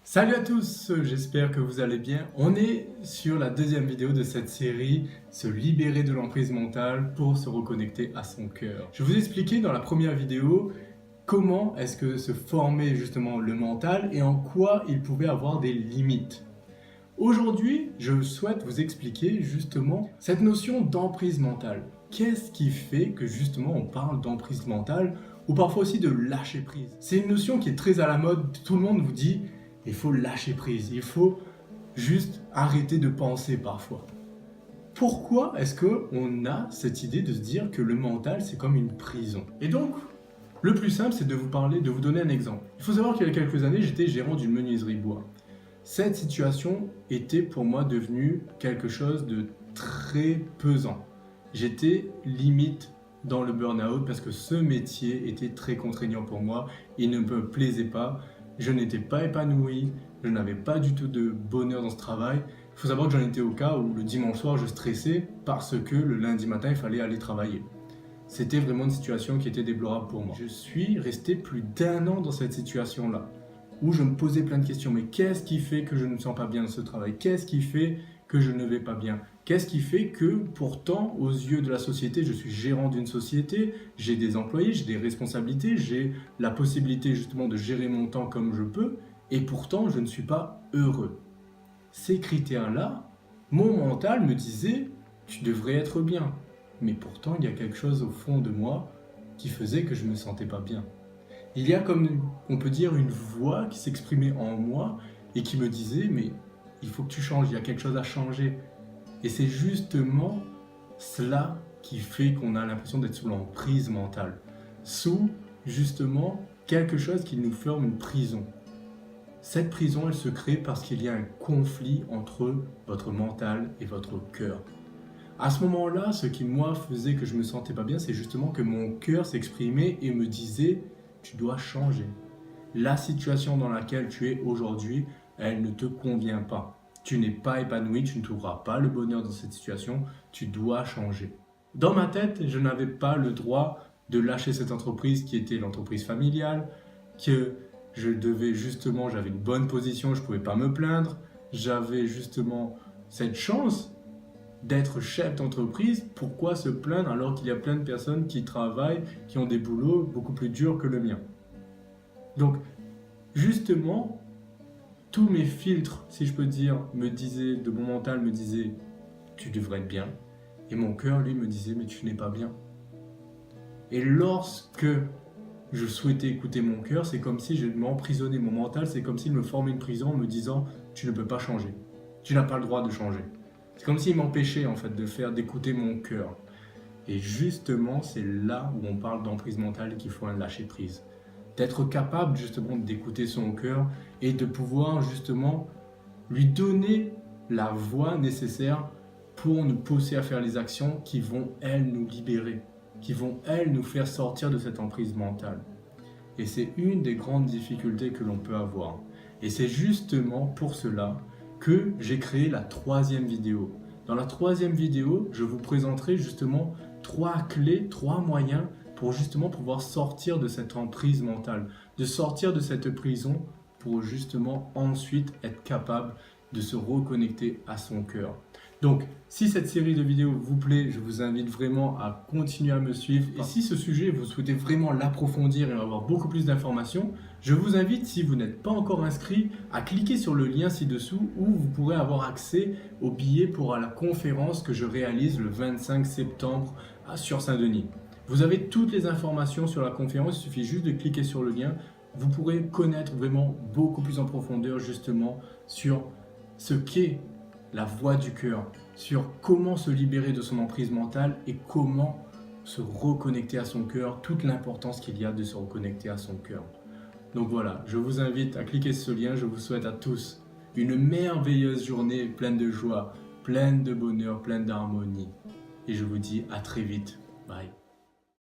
Salut à tous, j'espère que vous allez bien. On est sur la deuxième vidéo de cette série, se libérer de l'emprise mentale pour se reconnecter à son cœur. Je vous ai expliqué dans la première vidéo comment est-ce que se formait justement le mental et en quoi il pouvait avoir des limites. Aujourd'hui, je souhaite vous expliquer justement cette notion d'emprise mentale. Qu'est-ce qui fait que justement on parle d'emprise mentale ou parfois aussi de lâcher prise? C'est une notion qui est très à la mode, tout le monde vous dit il faut lâcher prise, il faut juste arrêter de penser parfois. Pourquoi est-ce qu'on a cette idée de se dire que le mental c'est comme une prison? Et donc, le plus simple c'est de vous donner un exemple. Il faut savoir qu'il y a quelques années j'étais gérant d'une menuiserie bois. Cette situation était pour moi devenue quelque chose de très pesant. J'étais limite dans le burn-out parce que ce métier était très contraignant pour moi, il ne me plaisait pas. Je n'étais pas épanoui, je n'avais pas du tout de bonheur dans ce travail. Il faut savoir que j'en étais au cas où le dimanche soir je stressais parce que le lundi matin il fallait aller travailler. C'était vraiment une situation qui était déplorable pour moi. Je suis resté plus d'1 an dans cette situation-là, où je me posais plein de questions. Mais qu'est-ce qui fait que je ne me sens pas bien dans ce travail? Qu'est-ce qui fait que je ne vais pas bien? Qu'est-ce qui fait que pourtant, aux yeux de la société, je suis gérant d'une société, j'ai des employés, j'ai des responsabilités, j'ai la possibilité justement de gérer mon temps comme je peux, et pourtant je ne suis pas heureux. Ces critères-là, mon mental me disait, tu devrais être bien. Mais pourtant, il y a quelque chose au fond de moi qui faisait que je ne me sentais pas bien. Il y a comme, on peut dire, une voix qui s'exprimait en moi et qui me disait, mais il faut que tu changes, il y a quelque chose à changer. Et c'est justement cela qui fait qu'on a l'impression d'être sous l'emprise mentale, sous justement quelque chose qui nous forme une prison. Cette prison, elle se crée parce qu'il y a un conflit entre votre mental et votre cœur. À ce moment-là, ce qui moi faisait que je me sentais pas bien, c'est justement que mon cœur s'exprimait et me disait « tu dois changer ». La situation dans laquelle tu es aujourd'hui, elle ne te convient pas. Tu n'es pas épanoui, tu ne trouveras pas le bonheur dans cette situation, tu dois changer. Dans ma tête, je n'avais pas le droit de lâcher cette entreprise qui était l'entreprise familiale, que je devais justement, j'avais une bonne position, je ne pouvais pas me plaindre, j'avais justement cette chance d'être chef d'entreprise. Pourquoi se plaindre alors qu'il y a plein de personnes qui travaillent, qui ont des boulots beaucoup plus durs que le mien? Donc, justement, tous mes filtres, si je peux dire, de mon mental me disaient tu devrais être bien, et mon cœur lui me disait mais tu n'es pas bien. Et lorsque je souhaitais écouter mon cœur, c'est comme si je m'emprisonnais. Mon mental, c'est comme s'il me formait une prison en me disant tu ne peux pas changer, tu n'as pas le droit de changer. C'est comme s'il m'empêchait en fait d'écouter mon cœur. Et justement, c'est là où on parle d'emprise mentale et qu'il faut un lâcher prise. D'être capable justement d'écouter son cœur et de pouvoir justement lui donner la voie nécessaire pour nous pousser à faire les actions qui vont, elles, nous libérer, qui vont, elles, nous faire sortir de cette emprise mentale. Et c'est une des grandes difficultés que l'on peut avoir. Et c'est justement pour cela que j'ai créé la 3e vidéo. Dans la 3e vidéo, je vous présenterai justement 3 clés, 3 moyens pour justement pouvoir sortir de cette emprise mentale, de sortir de cette prison pour justement ensuite être capable de se reconnecter à son cœur. Donc, si cette série de vidéos vous plaît, je vous invite vraiment à continuer à me suivre. Et si ce sujet, vous souhaitez vraiment l'approfondir et avoir beaucoup plus d'informations, je vous invite, si vous n'êtes pas encore inscrit, à cliquer sur le lien ci-dessous où vous pourrez avoir accès au billet pour la conférence que je réalise le 25 septembre sur Saint-Denis. Vous avez toutes les informations sur la conférence, il suffit juste de cliquer sur le lien. Vous pourrez connaître vraiment beaucoup plus en profondeur justement sur ce qu'est la voix du cœur, sur comment se libérer de son emprise mentale et comment se reconnecter à son cœur, toute l'importance qu'il y a de se reconnecter à son cœur. Donc voilà, je vous invite à cliquer sur ce lien, je vous souhaite à tous une merveilleuse journée pleine de joie, pleine de bonheur, pleine d'harmonie. Et je vous dis à très vite. Bye.